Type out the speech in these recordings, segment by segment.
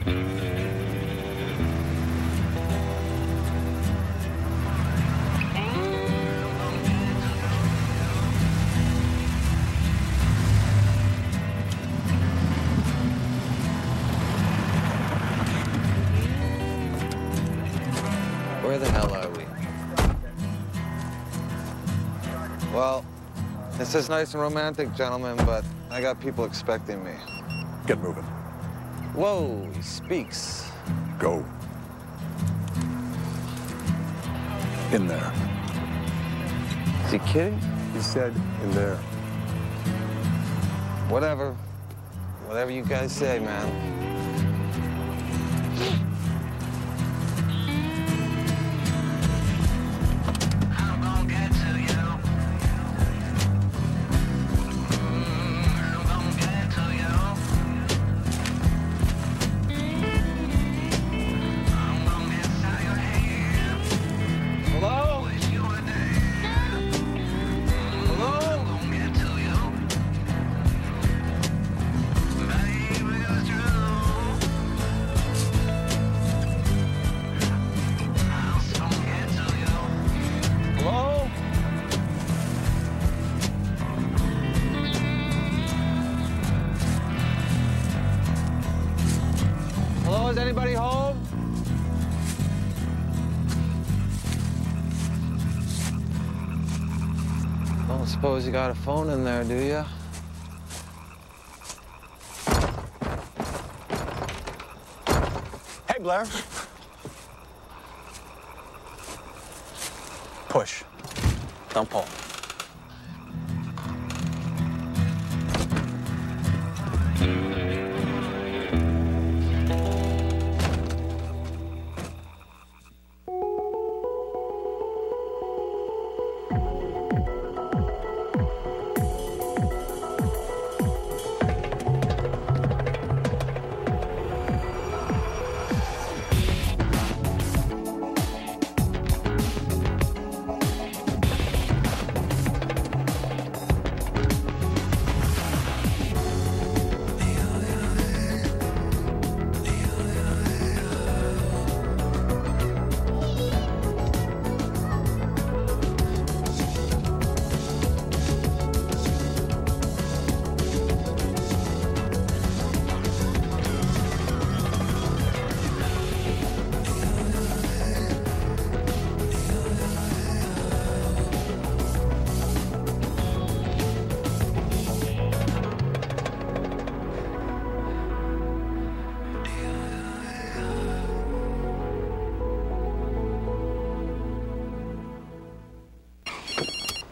Where the hell are we? Well, this is nice and romantic, gentlemen, but I got people expecting me. Get moving. Whoa, he speaks. Go. In there. Is he kidding? He said in there. Whatever. Whatever you guys say, man. Hello, is anybody home? Don't suppose you got a phone in there, do you? Hey, Blair. Push. Don't pull.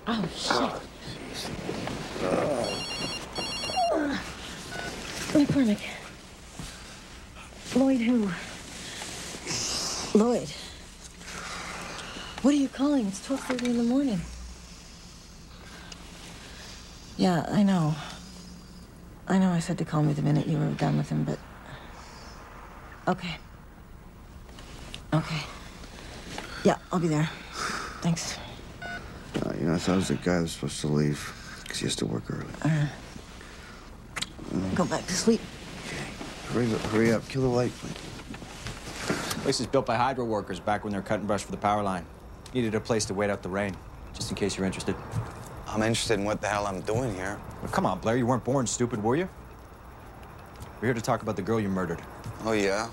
Oh, shit. McCormick. Lloyd who? Lloyd. What are you calling? It's 12:30 in the morning. Yeah, I know. I said to call me the minute you were done with him, but... Okay. Okay. Yeah, I'll be there. Thanks. You know, I thought it was the guy that was supposed to leave because he has to work early. Go back to sleep. Okay. Hurry up. Kill the light, please. Place is built by hydro workers back when they were cutting brush for the power line. Needed a place to wait out the rain, just in case you're interested. I'm interested in what the hell I'm doing here. Well, come on, Blair, you weren't born stupid, were you? We're here to talk about the girl you murdered. Oh, yeah?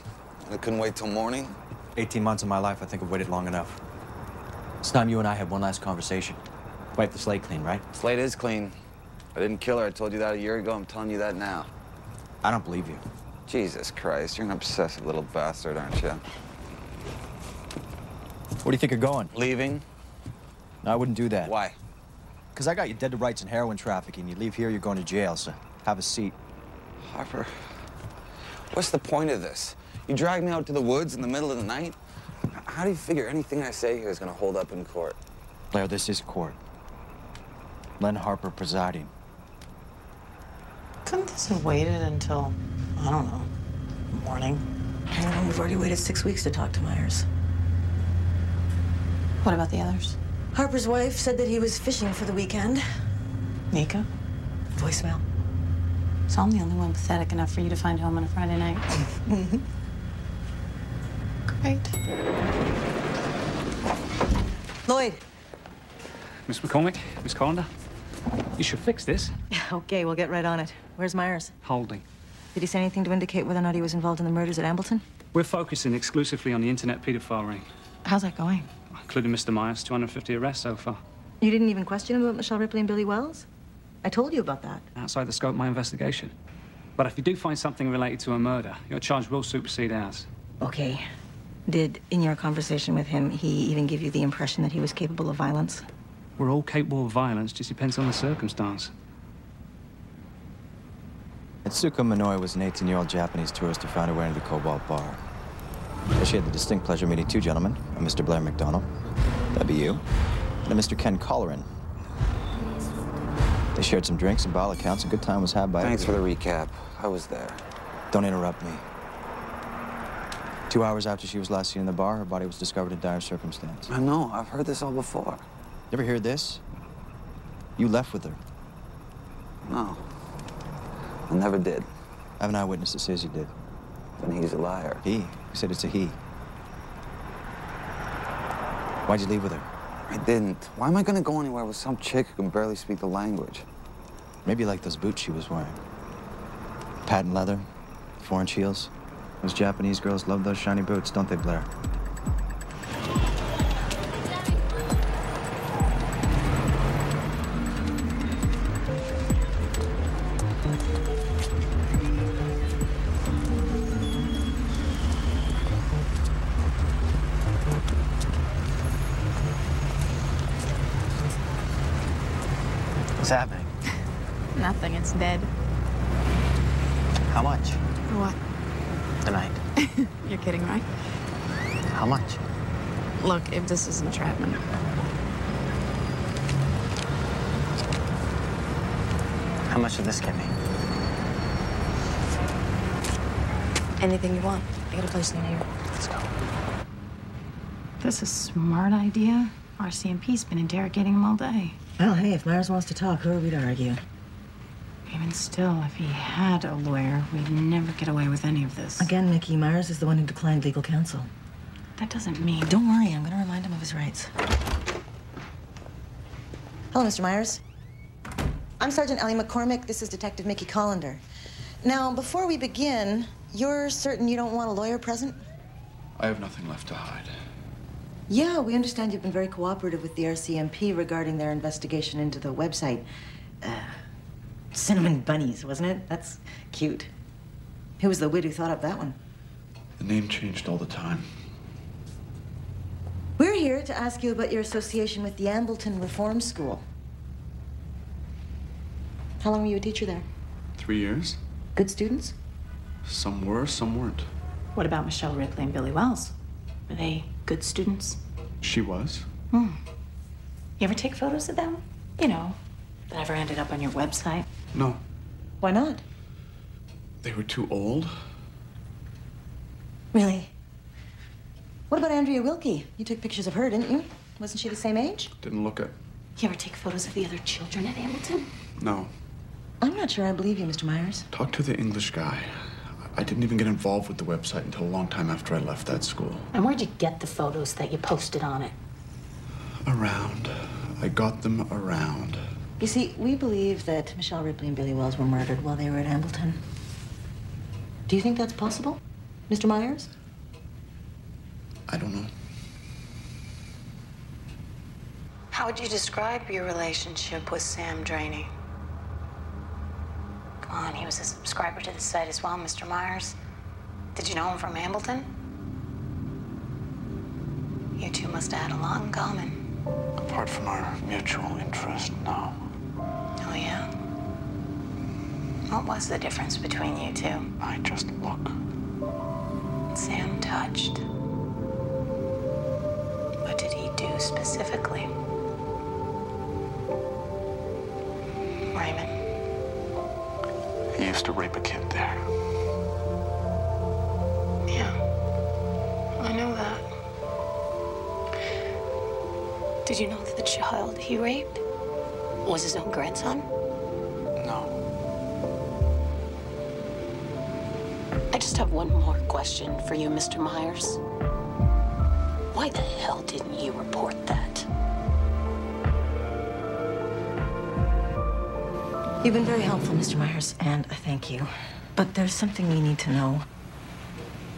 I couldn't wait till morning? 18 months of my life, I think I've waited long enough. It's time you and I have one last conversation. Wipe the slate clean, right? Slate is clean. I didn't kill her. I told you that a year ago. I'm telling you that now. I don't believe you. Jesus Christ, you're an obsessive little bastard, aren't you? Where do you think you're going? Leaving? No, I wouldn't do that. Why? Because I got you dead to rights in heroin trafficking. You leave here, you're going to jail, so have a seat. Harper, what's the point of this? You drag me out to the woods in the middle of the night? How do you figure anything I say here is going to hold up in court? Blair, this is court. Len Harper presiding. Couldn't this have waited until, I don't know, morning? I don't know, we've already waited 6 weeks to talk to Myers. What about the others? Harper's wife said that he was fishing for the weekend. Nika? Voicemail. So I'm the only one pathetic enough for you to find home on a Friday night. Right. Lloyd. Miss McCormick, Miss Colander, you should fix this. Okay, we'll get right on it. Where's Myers? Holding. Did he say anything to indicate whether or not he was involved in the murders at Ambleton? We're focusing exclusively on the internet pedophile ring, How's that going? including Mr. Myers, 250 arrests so far. You didn't even question him about Michelle Ripley and Billy Wells? I told you about that. Outside the scope of my investigation. But if you do find something related to a murder, your charge will supersede ours. Okay. Did, in your conversation with him, he even give you the impression that he was capable of violence? We're all capable of violence, just depends on the circumstance. Etsuko Minoue was an 18-year-old Japanese tourist who found her way into the Cobalt Bar. There she had the distinct pleasure of meeting two gentlemen, a Mr. Blair McDonald, that'd be you, and a Mr. Ken Colleran. They shared some drinks and bottle accounts. A good time was had by Thanks for everybody. the recap. I was there. Don't interrupt me. 2 hours after she was last seen in the bar, her body was discovered in dire circumstance. I know. I've heard this all before. You ever hear this? You left with her. No. I never did. I have an eyewitness that says you did. Then he's a liar. He said it's a he. Why'd you leave with her? I didn't. Why am I gonna go anywhere with some chick who can barely speak the language? Maybe you like those boots she was wearing. Patent leather, foreign heels. Those Japanese girls love those shiny boots, don't they, Blair? What's happening? Nothing, it's dead. How much? For what? Tonight. You're kidding, right? How much? Look, if this is entrapment. How much did this get me? Anything you want. I got a place near here. Let's go. This is a smart idea. RCMP's been interrogating him all day. Well, hey, if Myers wants to talk, who are we to argue? Even still, if he had a lawyer, we'd never get away with any of this. Again, Mickey, Myers is the one who declined legal counsel. That doesn't mean... Don't worry, I'm going to remind him of his rights. Hello, Mr. Myers. I'm Sergeant Ellie McCormick. This is Detective Mickey Colander. Now, before we begin, you're certain you don't want a lawyer present? I have nothing left to hide. Yeah, we understand you've been very cooperative with the RCMP regarding their investigation into the website. Cinnamon Bunnies, wasn't it? That's cute. Who was the wit who thought up that one? The name changed all the time. We're here to ask you about your association with the Ambleton Reform School. How long were you a teacher there? 3 years. Good students? Some were, some weren't. What about Michelle Ripley and Billy Wells? Were they good students? She was. You ever take photos of them? You know, that ever ended up on your website? No, Why not? they were too old. Really? What about Andrea Wilkie? You took pictures of her, didn't you? Wasn't she the same age? Didn't look at. You ever take photos of the other children at Hamilton? No. I'm not sure I believe you, Mr. Myers. Talk to the English guy. I didn't even get involved with the website until a long time after I left that school. And where'd you get the photos that you posted on it? Around. I got them around. You see, we believe that Michelle Ripley and Billy Wells were murdered while they were at Ambleton. Do you think that's possible, Mr. Myers? I don't know. How would you describe your relationship with Sam Draney? Come on, he was a subscriber to the site as well, Mr. Myers. Did you know him from Ambleton? You two must have had a lot in common. Apart from our mutual interest, no. Oh, yeah? What was the difference between you two? I just look. Sam touched. What did he do specifically? Raymond. He used to rape a kid there. Yeah, I know that. Did you know that the child he raped was his own grandson? No. I just have one more question for you, Mr. Myers. Why the hell didn't you report that? You've been very helpful, Mr. Myers, and I thank you. But there's something we need to know.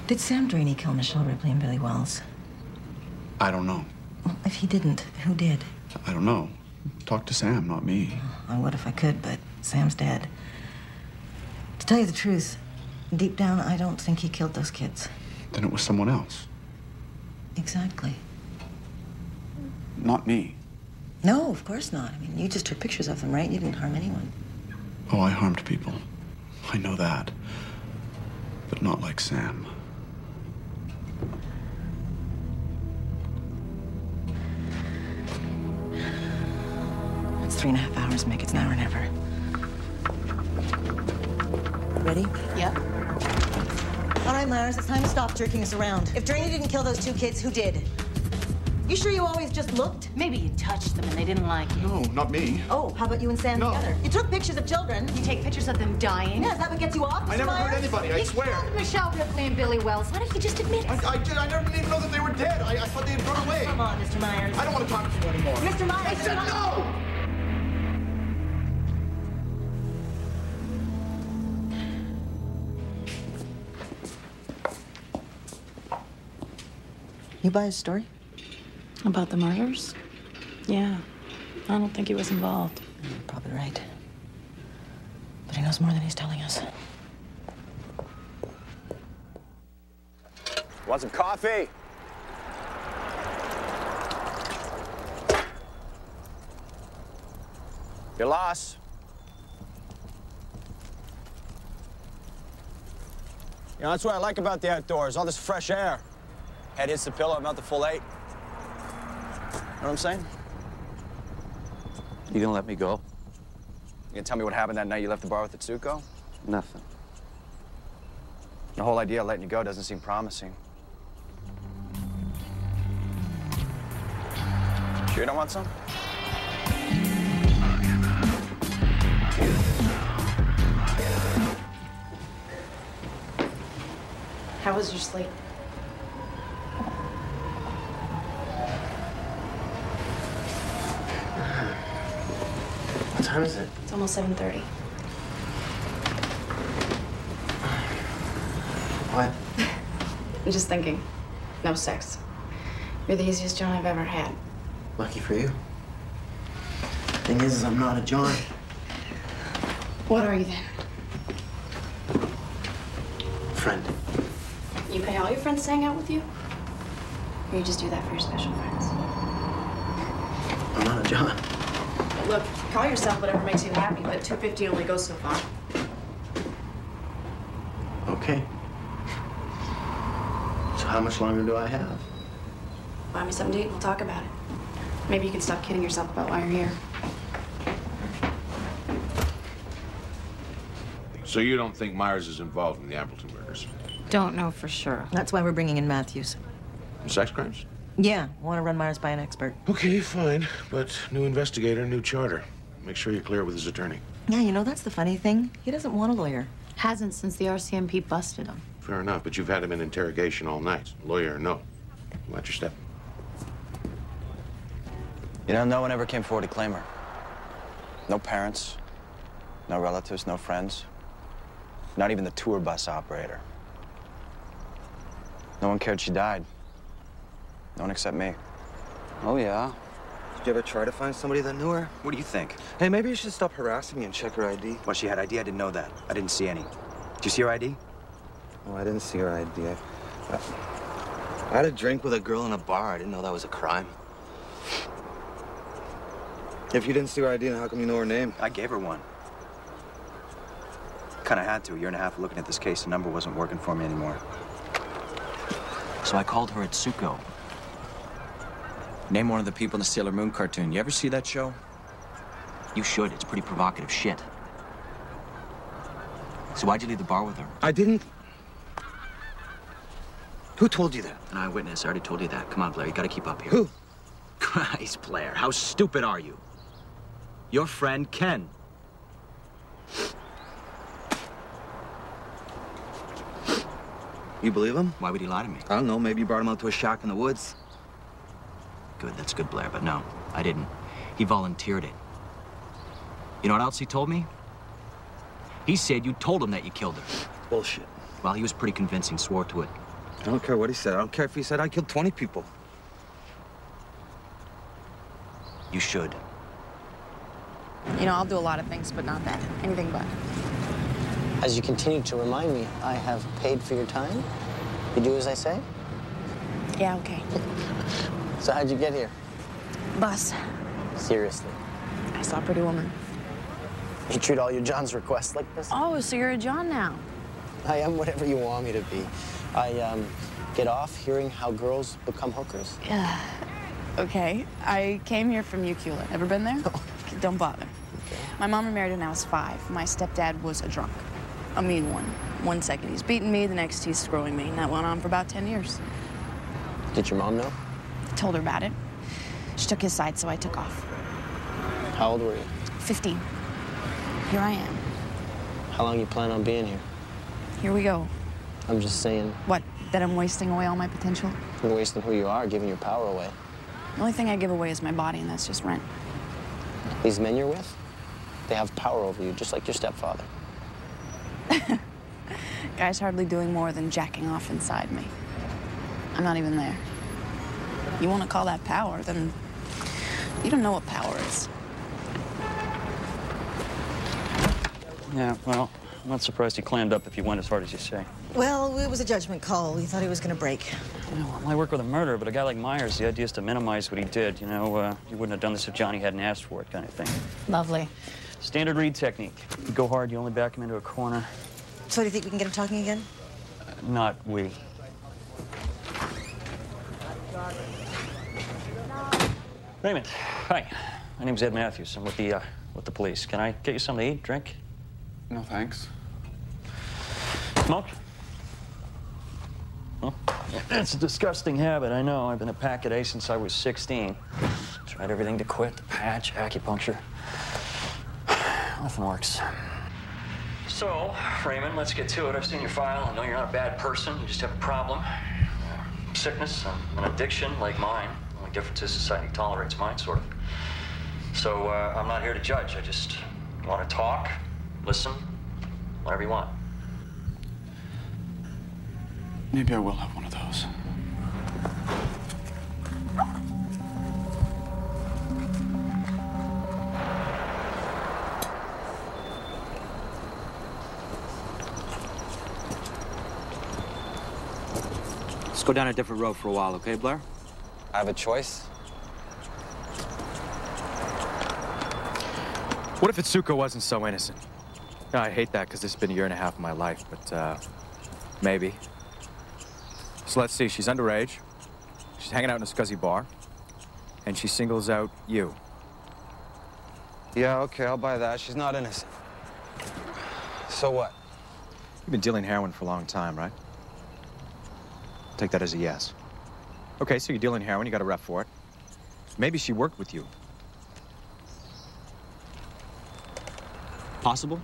Did Sam Draney kill Michelle Ripley and Billy Wells? I don't know. Well, if he didn't, who did? I don't know. Talk to Sam, not me. I would if I could, but Sam's dead. To tell you the truth, deep down, I don't think he killed those kids. Then it was someone else. Exactly. Not me. No, of course not. I mean, you just took pictures of them, right? You didn't harm anyone. Oh, I harmed people. I know that. But not like Sam. It's 3.5 hours, Mick. It's now or never. Ready? Yep. All right, Myers, it's time to stop jerking us around. If Draney didn't kill those 2 kids, who did? You sure you always just looked? Maybe you touched them and they didn't like it. No, not me. Oh, how about you and Sam together? You took pictures of children. You take pictures of them dying. Yeah, is that what gets you off, Mr. I never Myers? hurt anybody, I swear. Killed Michelle Ripley and Billy Wells. Why don't you just admit it? I did. I never even know that they were dead. I thought they had run away. Come on, Mr. Myers. I don't want to talk to you anymore. Mr. Myers, I said no! You buy his story? About the murders? Yeah. I don't think he was involved. You're probably right. But he knows more than he's telling us. Want some coffee? Your loss. You know, that's what I like about the outdoors, all this fresh air. Head hits the pillow, I'm out the full 8. You know what I'm saying? You gonna let me go? You gonna tell me what happened that night you left the bar with Atsuko? Nothing. The whole idea of letting you go doesn't seem promising. Sure you don't want some? How was your sleep? What time is it? It's almost 7:30. What? I'm just thinking. No sex. You're the easiest John I've ever had. Lucky for you. Thing is I'm not a John. What are you then? Friend. You pay all your friends to hang out with you? Or you just do that for your special friends? I'm not a John. Look, call yourself whatever makes you happy, but $250 only goes so far. Okay. So how much longer do I have? Buy me something to eat and we'll talk about it. Maybe you can stop kidding yourself about why you're here. So you don't think Myers is involved in the Appleton murders? Don't know for sure. That's why we're bringing in Matthews. Sex crimes? Yeah, want to run Myers by an expert. Okay, fine. But new investigator, new charter. Make sure you're clear with his attorney. Yeah, you know, that's the funny thing. He doesn't want a lawyer. Hasn't since the RCMP busted him. Fair enough, but you've had him in interrogation all night. Lawyer or no. Watch your step. You know, no one ever came forward to claim her. No parents, no relatives, no friends. Not even the tour bus operator. No one cared she died. No one except me. Oh, yeah? Did you ever try to find somebody that knew her? What do you think? Hey, maybe you should stop harassing me and check her ID. Well, she had ID? I didn't know that. I didn't see any. Did you see her ID? Oh, I didn't see her ID. I had a drink with a girl in a bar. I didn't know that was a crime. If you didn't see her ID, then how come you know her name? I gave her one. Kinda had to. A year and a half looking at this case, the number wasn't working for me anymore. So I called her Atsuko. Name one of the people in the Sailor Moon cartoon. You ever see that show? You should. It's pretty provocative shit. So why'd you leave the bar with her? I didn't. Who told you that? An eyewitness. I already told you that. Come on, Blair. You gotta keep up here. Who? Christ, Blair. How stupid are you? Your friend, Ken. You believe him? Why would he lie to me? I don't know. Maybe you brought him out to a shack in the woods. Good, that's good, Blair, but no, I didn't. He volunteered it. You know what else he told me? He said you told him that you killed her. Bullshit. Well, he was pretty convincing, swore to it. I don't care what he said. I don't care if he said I killed 20 people. You should. You know, I'll do a lot of things, but not that. Anything but. As you continue to remind me, I have paid for your time. You do as I say? Yeah, okay. So how'd you get here? Bus. Seriously. I saw a pretty woman. You treat all your John's requests like this? Oh, so you're a John now? I am whatever you want me to be. I get off hearing how girls become hookers. Yeah. Okay. I came here from Ucula. Ever been there? Don't bother. Okay. My mom remarried when I was 5. My stepdad was a drunk. A mean one. One second he's beating me, the next he's screwing me. And that went on for about 10 years. Did your mom know? I told her about it. She took his side, so I took off. How old were you? 15. Here I am. How long you plan on being here? Here we go. I'm just saying. What, that I'm wasting away all my potential? You're wasting who you are, giving your power away. The only thing I give away is my body, and that's just rent. These men you're with, they have power over you, just like your stepfather. Guy's hardly doing more than jacking off inside me. I'm not even there. You want to call that power, then you don't know what power is. Yeah, well, I'm not surprised he clammed up if you went as hard as you say. Well, it was a judgment call. We thought he was going to break. You know, well, I work with a murderer, but a guy like Myers, the idea is to minimize what he did. You know, he wouldn't have done this if Johnny hadn't asked for it, kind of thing. Lovely. Standard Reed technique. You go hard, you only back him into a corner. So do you think we can get him talking again? Not we. Raymond, hi. My name's Ed Matthews. I'm with the police. Can I get you something to eat, drink? No, thanks. Smoke? Well, it's a disgusting habit, I know. I've been a packet A since I was 16. Tried everything to quit, the patch, acupuncture. Nothing works. So, Raymond, let's get to it. I've seen your file. I know you're not a bad person. You just have a problem. Sickness, an addiction like mine. The only difference is society tolerates mine, sort of. So, I'm not here to judge. I just want to talk, listen, whatever you want. Maybe I will have one of those. Let's go down a different road for a while, okay, Blair? I have a choice. What if Itsuko wasn't so innocent? I hate that because this has been a year and a half of my life, but maybe. So let's see, she's underage, she's hanging out in a scuzzy bar, and she singles out you. Yeah, okay, I'll buy that. She's not innocent. So what? You've been dealing heroin for a long time, right? Take that as a yes. Okay, so you're dealing heroin, you got a rep for it. Maybe she worked with you. Possible?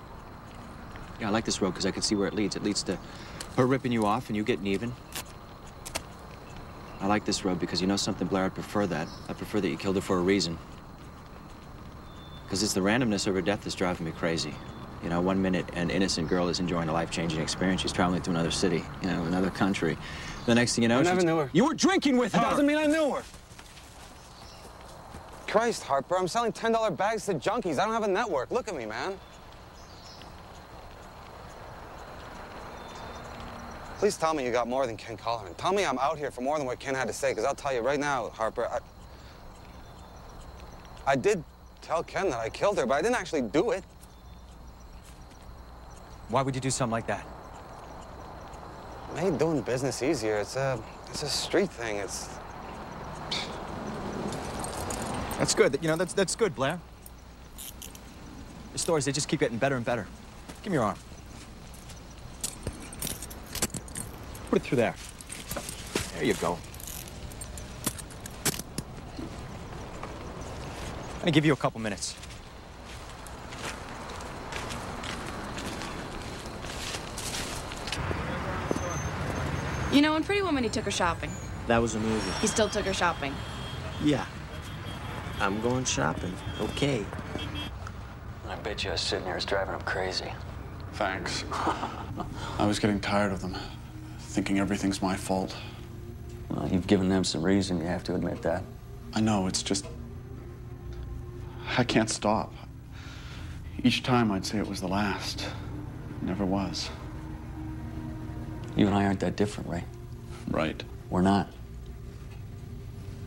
Yeah, I like this road because I can see where it leads. It leads to her ripping you off and you getting even. I like this road because you know something, Blair, I'd prefer that. I prefer that you killed her for a reason. Because it's the randomness of her death that's driving me crazy. You know, 1 minute an innocent girl is enjoying a life-changing experience. She's traveling to another city, you know, another country. The next thing you know, I never knew her. You were drinking with her! That doesn't mean I knew her. Christ, Harper, I'm selling $10 bags to junkies. I don't have a network. Look at me, man. Please tell me you got more than Ken Colleran. Tell me I'm out here for more than what Ken had to say, because I'll tell you right now, Harper, I did tell Ken that I killed her, but I didn't actually do it. Why would you do something like that? Made doing business easier. It's a street thing. That's good. You know, that's good, Blair. The stories, they just keep getting better and better. Give me your arm. Put it through there. There you go. I'm gonna give you a couple minutes. You know, in Pretty Woman, he took her shopping. That was a movie. He still took her shopping. Yeah. I'm going shopping. Okay. I bet you us sitting there is driving him crazy. Thanks. I was getting tired of them, thinking everything's my fault. Well, you've given them some reason, you have to admit that. I know, it's just... I can't stop. Each time I'd say it was the last. It never was. You and I aren't that different, Ray. Right. We're not.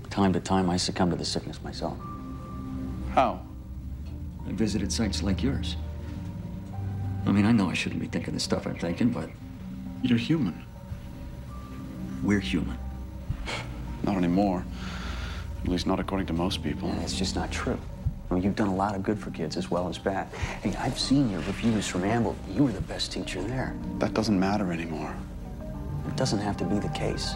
Time to time, I succumb to the sickness myself. How? I visited sites like yours. I mean, I know I shouldn't be thinking the stuff I'm thinking, but... You're human. We're human. Not anymore. At least not according to most people. Yeah, it's just not true. I mean, you've done a lot of good for kids as well as bad. Hey, I've seen your reviews from Amble. You were the best teacher there. That doesn't matter anymore. It doesn't have to be the case.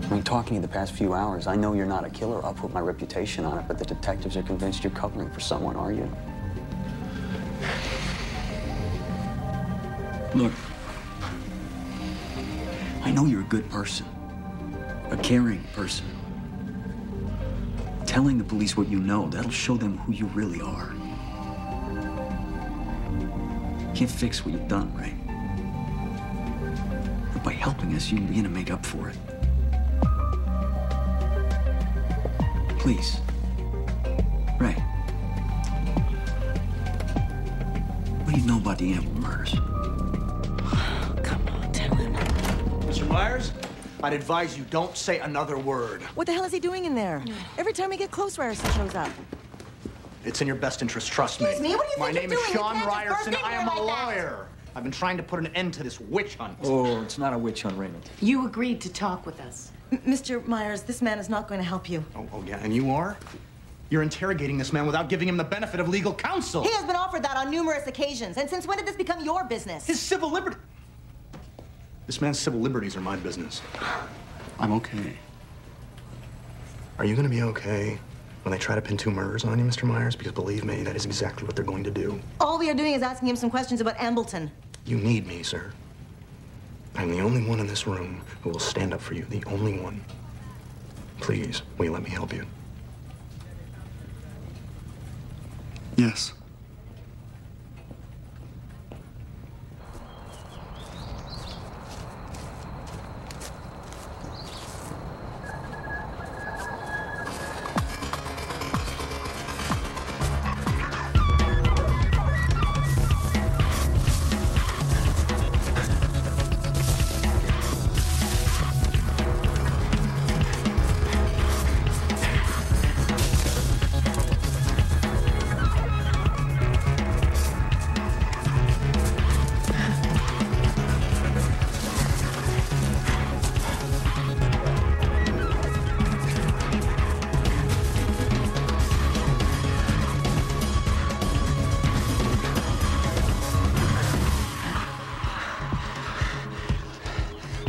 I mean, talking to you the past few hours, I know you're not a killer. I'll put my reputation on it, but the detectives are convinced you're covering for someone, are you? Look, I know you're a good person, a caring person. Telling the police what you know, that'll show them who you really are. You can't fix what you've done, Ray. But by helping us, you can begin to make up for it. Please. Ray. What do you know about the Amble murders? Come on, tell him. Mr. Myers, I'd advise you don't say another word. What the hell is he doing in there? Every time we get close, Ryerson shows up. It's in your best interest, trust me. Excuse me, what do you My think name you're is doing? Sean You can't just Ryerson. burst in I am here a like that. lawyer. I've been trying to put an end to this witch hunt. Oh, it's not a witch hunt, Raymond. You agreed to talk with us. Mr. Myers, this man is not going to help you. Oh, yeah, and you are? You're interrogating this man without giving him the benefit of legal counsel. He has been offered that on numerous occasions. And since when did this become your business? His civil liberty. This man's civil liberties are my business. I'm okay. Are you going to be okay when they try to pin 2 murders on you, Mr. Myers? Because believe me, that is exactly what they're going to do. All we are doing is asking him some questions about Ambleton. You need me, sir. I'm the only one in this room who will stand up for you. The only one. Please, will you let me help you? Yes.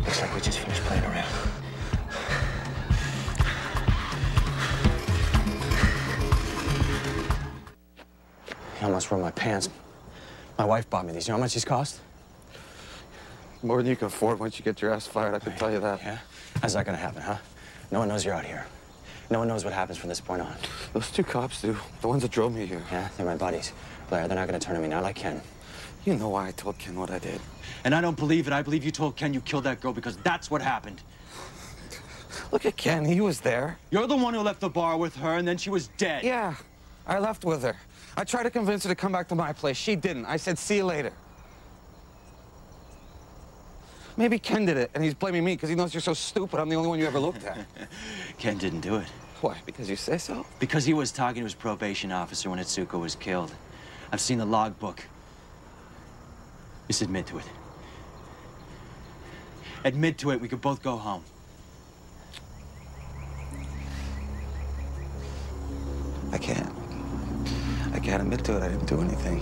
Looks like we just finished playing around. I almost ruined my pants. My wife bought me these. You know how much these cost? More than you can afford once you get your ass fired, I can tell you that. Yeah? How's that gonna happen, huh? No one knows you're out here. No one knows what happens from this point on. Those 2 cops do. The ones that drove me here. Yeah, they're my buddies. Blair, they're not gonna turn on me, not like Ken. You know why I told Ken what I did. And I don't believe it. I believe you told Ken you killed that girl because that's what happened. Look at Ken, he was there. You're the one who left the bar with her and then she was dead. Yeah, I left with her. I tried to convince her to come back to my place. She didn't. I said, see you later. Maybe Ken did it, and he's blaming me because he knows you're so stupid I'm the only one you ever looked at. Ken didn't do it. Why? Because you say so? Because he was talking to his probation officer when Itsuko was killed. I've seen the logbook. Just admit to it. Admit to it, we could both go home. I can't. I can't admit to it. I didn't do anything.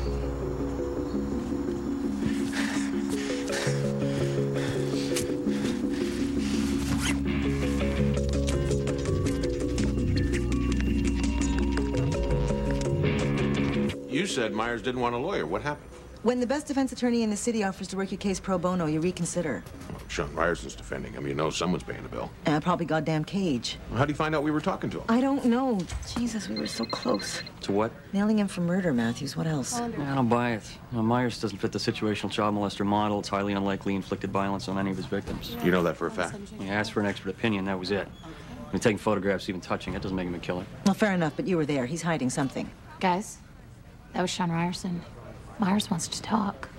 You said Myers didn't want a lawyer. What happened? When the best defense attorney in the city offers to work your case pro bono, you reconsider. Well, Sean Myerson's defending him. You know someone's paying the bill. Probably goddamn Cage. Well, how do you find out we were talking to him? I don't know. Jesus, we were so close. To what? Nailing him for murder, Matthews. What else? I don't buy it. Myers doesn't fit the situational child molester model. It's highly unlikely he inflicted violence on any of his victims. You know that for a fact? He asked for an expert opinion, that was it. I mean, taking photographs, even touching, that doesn't make him a killer. Well, fair enough, but you were there. He's hiding something. Guys, that was Sean Ryerson. Myers wants to talk.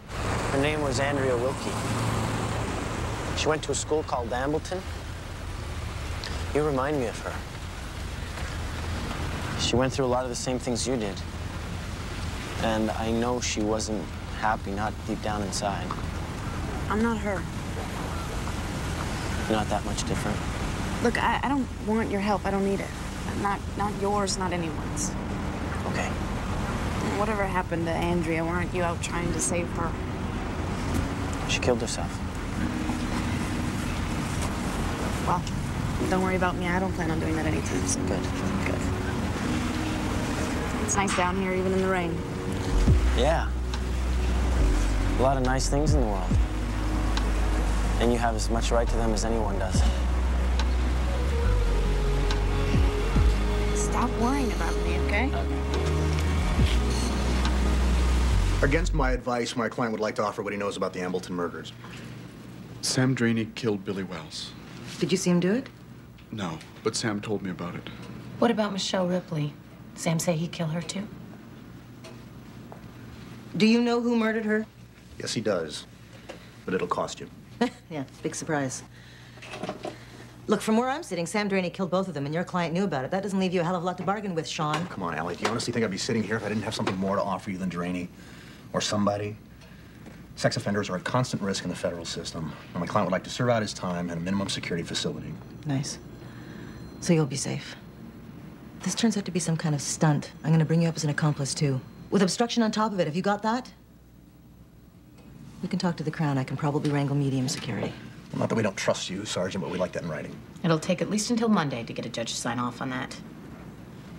Her name was Andrea Wilkie. She went to a school called Ambleton. You remind me of her. She went through a lot of the same things you did. And I know she wasn't happy, not deep down inside. I'm not her. You're not that much different. Look, I don't want your help. I don't need it. Not yours, not anyone's. Okay. Whatever happened to Andrea, weren't you out trying to save her? She killed herself. Well, don't worry about me. I don't plan on doing that anytime soon. Good. It's nice down here, even in the rain. Yeah. A lot of nice things in the world. And you have as much right to them as anyone does. Stop worrying about me, okay? Against my advice, my client would like to offer what he knows about the Ambleton murders. Sam Draney killed Billy Wells. Did you see him do it? No, but Sam told me about it. What about Michelle Ripley? Sam say he'd kill her too? Do you know who murdered her? Yes, he does. But it'll cost you. Yeah, big surprise. Look, from where I'm sitting, Sam Draney killed both of them, and your client knew about it. That doesn't leave you a hell of a lot to bargain with, Sean. Come on, Allie. Do you honestly think I'd be sitting here if I didn't have something more to offer you than Draney? Or somebody? Sex offenders are at constant risk in the federal system. And my client would like to serve out his time at a minimum security facility. Nice. So you'll be safe. If this turns out to be some kind of stunt, I'm gonna bring you up as an accomplice, too. With obstruction on top of it. Have you got that? We can talk to the Crown. I can probably wrangle medium security. Well, not that we don't trust you, Sergeant, but we'd like that in writing. It'll take at least until Monday to get a judge to sign off on that.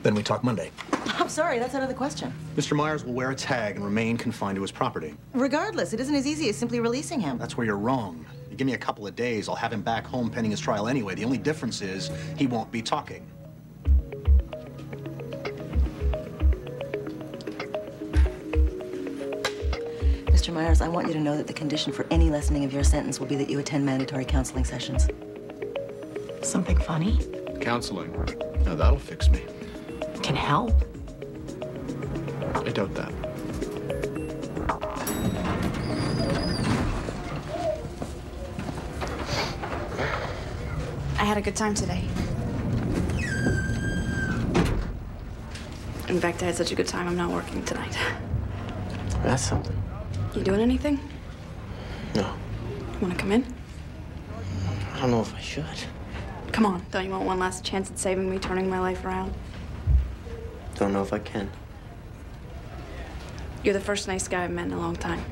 Then we talk Monday. I'm sorry, that's out of the question. Mr. Myers will wear a tag and remain confined to his property. Regardless, it isn't as easy as simply releasing him. That's where you're wrong. You give me a couple of days, I'll have him back home pending his trial anyway. The only difference is he won't be talking. Mr. Myers, I want you to know that the condition for any lessening of your sentence will be that you attend mandatory counseling sessions. Something funny? Counseling. Now that'll fix me. Can help. I doubt that. I had a good time today. In fact, I had such a good time, I'm not working tonight. That's something. You doing anything? No. Want to come in? I don't know if I should. Come on, don't you want one last chance at saving me, turning my life around? Don't know if I can. You're the first nice guy I've met in a long time.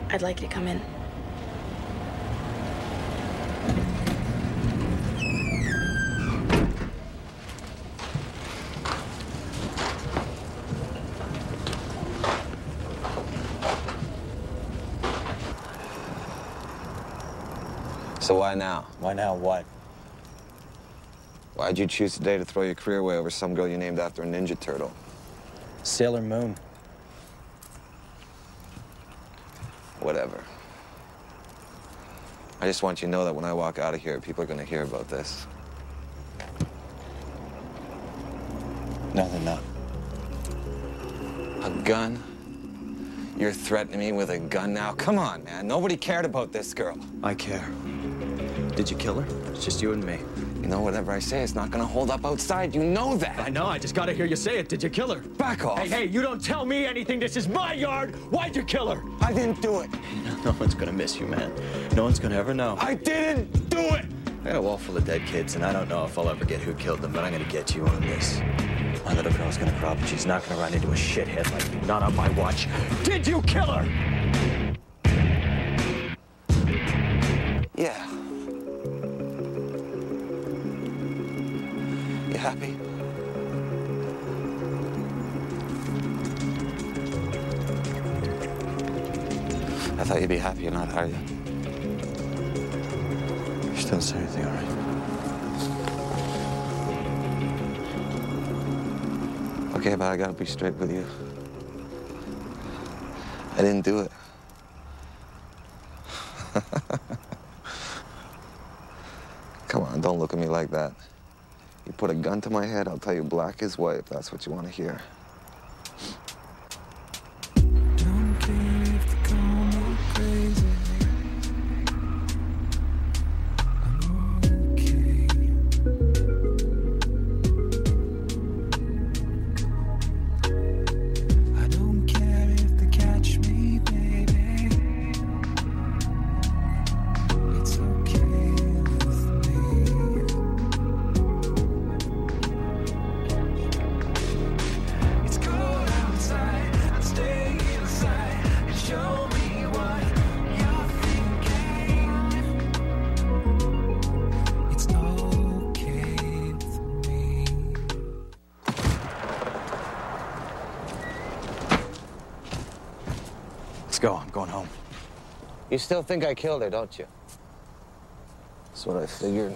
I'd like you to come in. So why now? Why now what? Why'd you choose today to throw your career away over some girl you named after a Ninja Turtle? Sailor Moon. Whatever. I just want you to know that when I walk out of here, people are gonna hear about this. No, they're not. A gun? You're threatening me with a gun now? Come on, man. Nobody cared about this girl. I care. Did you kill her? It's just you and me. You know, whatever I say, it's not gonna hold up outside. You know that. I know, I just gotta hear you say it. Did you kill her? Back off. Hey, you don't tell me anything. This is my yard. Why'd you kill her? I didn't do it. No one's gonna miss you, man. No one's gonna ever know. I didn't do it. I got a wall full of dead kids, and I don't know if I'll ever get who killed them, but I'm gonna get you on this. My little girl's gonna grow up, and she's not gonna run into a shithead like me. Not on my watch. Did you kill her? Yeah. happy? I thought you'd be happy. You're not, are you? You just don't say anything, all right? Okay, but I gotta be straight with you. I didn't do it. Come on, don't look at me like that. You put a gun to my head, I'll tell you black is white if that's what you want to hear. Let's go. I'm going home. You still think I killed her, don't you? That's what I figured.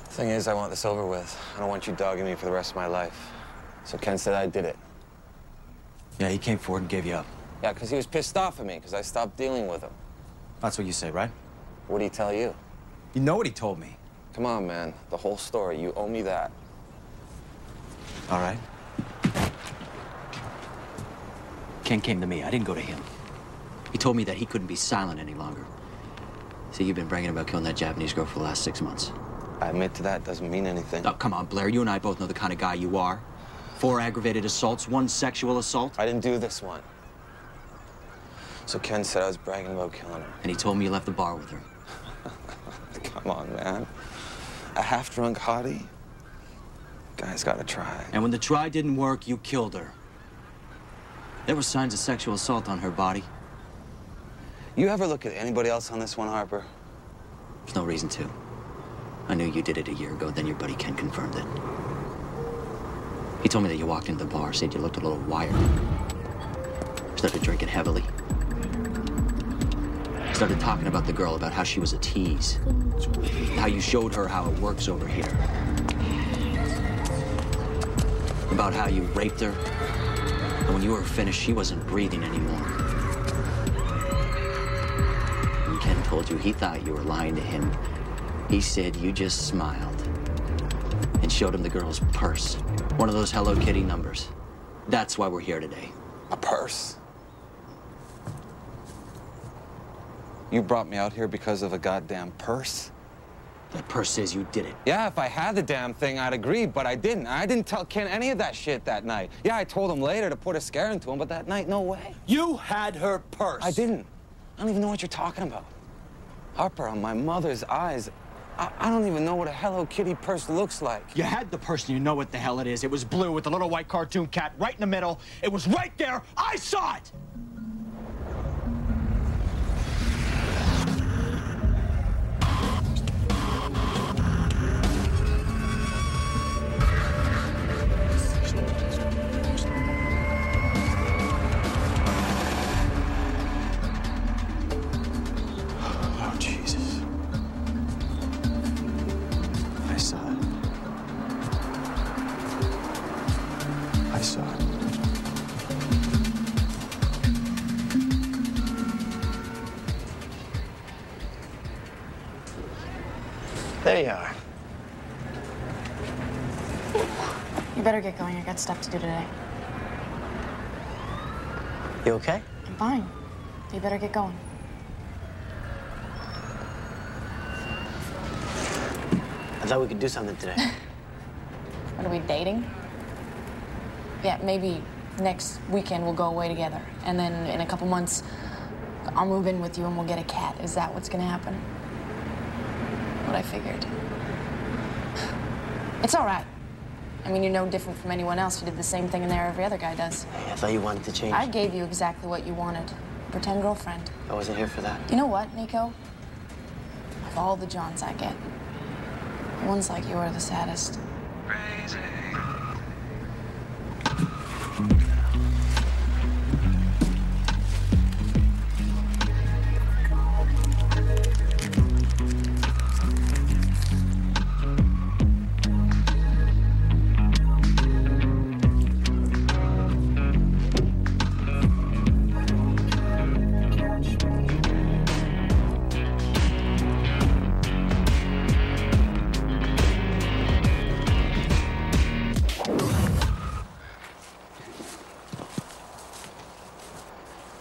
Thing is, I want this over with. I don't want you dogging me for the rest of my life. So Ken said I did it. Yeah, he came forward and gave you up. Yeah, because he was pissed off at me, because I stopped dealing with him. That's what you say, right? What did he tell you? You know what he told me. Come on, man. The whole story. You owe me that. All right. Ken came to me. I didn't go to him. He told me that he couldn't be silent any longer. See, you've been bragging about killing that Japanese girl for the last 6 months. I admit to that. Doesn't mean anything. Oh, come on, Blair. You and I both know the kind of guy you are. 4 aggravated assaults, 1 sexual assault. I didn't do this one. So Ken said I was bragging about killing her. And he told me you left the bar with her. Come on, man. A half-drunk hottie? Guy's gotta try. And when the try didn't work, you killed her. There were signs of sexual assault on her body. You ever look at anybody else on this one, Harper? There's no reason to. I knew you did it a year ago, then your buddy Ken confirmed it. He told me that you walked into the bar, said you looked a little wired. Started drinking heavily. Started talking about the girl, about how she was a tease. How you showed her how it works over here. About how you raped her. And when you were finished, she wasn't breathing anymore. When Ken told you he thought you were lying to him, he said you just smiled and showed him the girl's purse. One of those Hello Kitty numbers. That's why we're here today. A purse? You brought me out here because of a goddamn purse? That purse says you did it. Yeah, if I had the damn thing, I'd agree, but I didn't. I didn't tell Ken any of that shit that night. Yeah, I told him later to put a scare into him, but that night, no way. You had her purse. I didn't. I don't even know what you're talking about. Harper, on my mother's eyes, I don't even know what a Hello Kitty purse looks like. You had the purse and you know what the hell it is. It was blue with a little white cartoon cat right in the middle. It was right there. I saw it! Oh, Jesus. I saw it. I saw it. There you are. You better get going. I got stuff to do today. You okay? I'm fine. You better get going. I thought we could do something today. What are we, dating? Yeah, maybe next weekend we'll go away together. And then in a couple months, I'll move in with you and we'll get a cat. Is that what's gonna happen? What I figured. It's all right. I mean, you're no different from anyone else who did the same thing in there every other guy does. I thought you wanted to change. I gave you exactly what you wanted. Pretend girlfriend. I wasn't here for that. You know what, Nico? Of all the Johns I get, Ones like you are the saddest. Crazy.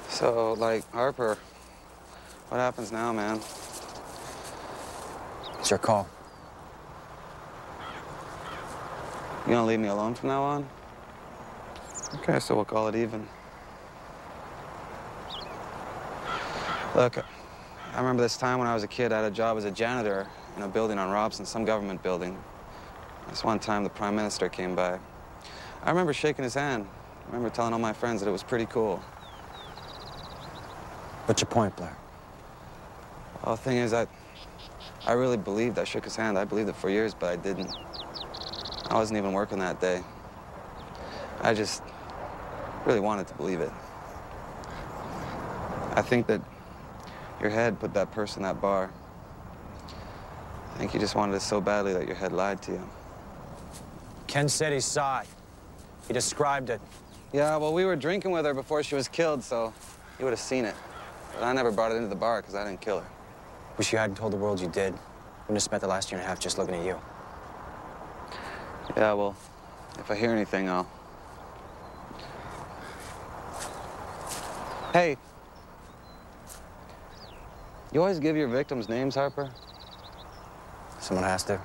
So, like, Harper, what happens now, man? It's your call. You gonna leave me alone from now on? Okay, so we'll call it even. Look, I remember this time when I was a kid, I had a job as a janitor in a building on Robson, some government building. This one time, the Prime Minister came by. I remember shaking his hand. I remember telling all my friends that it was pretty cool. What's your point, Blair? Well, the thing is, I really believed. I shook his hand. I believed it for years, but I didn't. I wasn't even working that day. I just really wanted to believe it. I think that your head put that person in that bar. I think you just wanted it so badly that your head lied to you. Ken said he saw it. He described it. Yeah, well, we were drinking with her before she was killed, so you would have seen it. But I never brought it into the bar because I didn't kill her. Wish you hadn't told the world you did. Wouldn't have spent the last year and a half just looking at you. Yeah, well, if I hear anything, I'll... Hey. You always give your victims names, Harper? Someone has to.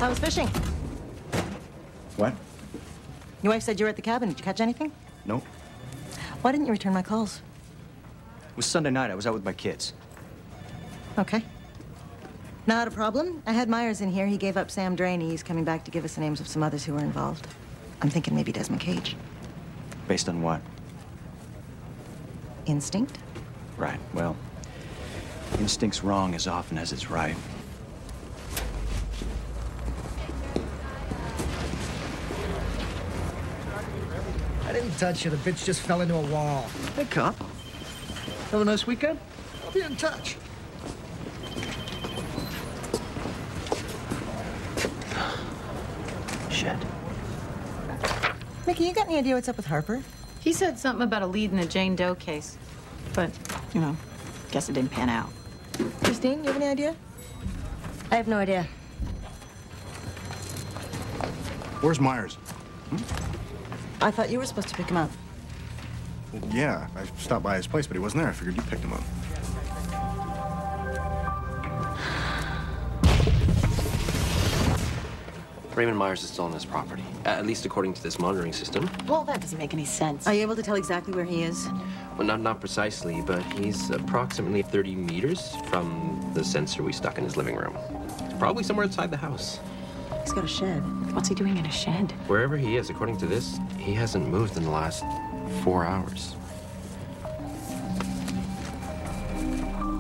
I was fishing. What? Your wife said you were at the cabin. Did you catch anything? No. Why didn't you return my calls? It was Sunday night. I was out with my kids. Okay. Not a problem. I had Myers in here. He gave up Sam Draney. He's coming back to give us the names of some others who were involved. I'm thinking maybe Desmond Cage. Based on what? Instinct? Right. Well, instinct's wrong as often as it's right. I didn't touch you. The bitch just fell into a wall. Hey, cop. Have a nice weekend? I'll be in touch. Shit. Mickey, you got any idea what's up with Harper? He said something about a lead in the Jane Doe case. But, you know, guess it didn't pan out. Christine, you have any idea? I have no idea. Where's Myers? I thought you were supposed to pick him up. Yeah, I stopped by his place, but he wasn't there. I figured you picked him up. Raymond Myers is still on his property, at least according to this monitoring system. Well, that doesn't make any sense. Are you able to tell exactly where he is? Well, not precisely, but he's approximately 30 meters from the sensor we stuck in his living room. Probably somewhere inside the house. He's got a shed. What's he doing in a shed? Wherever he is, according to this, he hasn't moved in the last 4 hours.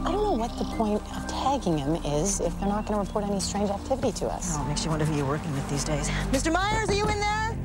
I don't know what the point of tagging him is if they're not going to report any strange activity to us. Oh, it makes you wonder who you're working with these days. Mr. Myers, are you in there?